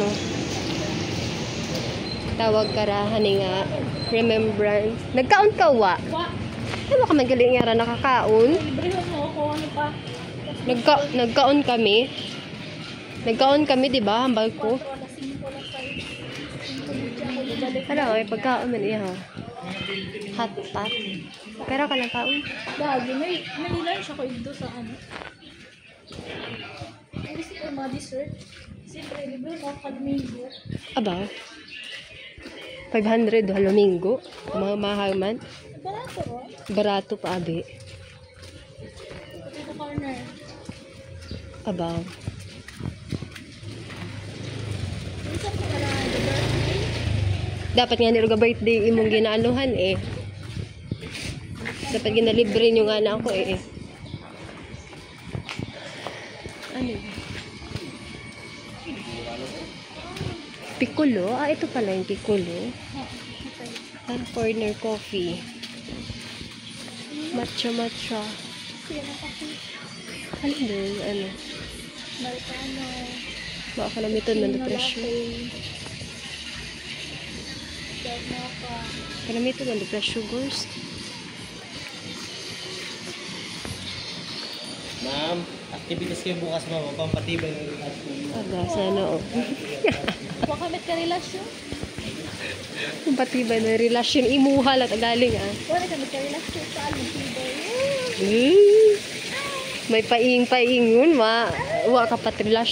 No? Tawag karahan nga remembrance. Nagkaon ka wa? Ano ka magaling nga ra nakakaon? Librehon mo ako, ano pa? Nagkaon kami. Nagkaon kami, di ba? Hambal ko. Hala, may pagkaon man iya. Hot pot. Pero ka lang kaon. Lagi, may lunch ako ito sa ano. Ay, gusto ko yung mga dessert. Siyempre, libre mo ako Domingo. Aba. 500 Domingo. Mga mahal man. Barato, oh. Barato pa, abi. Ito corner. Aba. Minsan ko kailangan the birthday. Dapat nga niruga birthday imong ginaanuhan eh. Dapat ginalibre nyo nga na ako eh. Ano? Piccolo? Ah, ito pala yung piccolo. Ah, corner coffee. Matcha. Siya na kasi. Ano doon? Ano? Americano. Baka kalamitan man na presyo. Mocha. Kalamitan man na presyo, girls. Ma'am, activities kayo bukas ma'am. Pampatibay ng relasyon. Aga, sana oh. Wakamit ka relasyon? Kung patibay na relasyon, imuhal at agaling ah. Wala kami ka relasyon sa along tibay. May paing-paing yun, wa ka pat relasyon.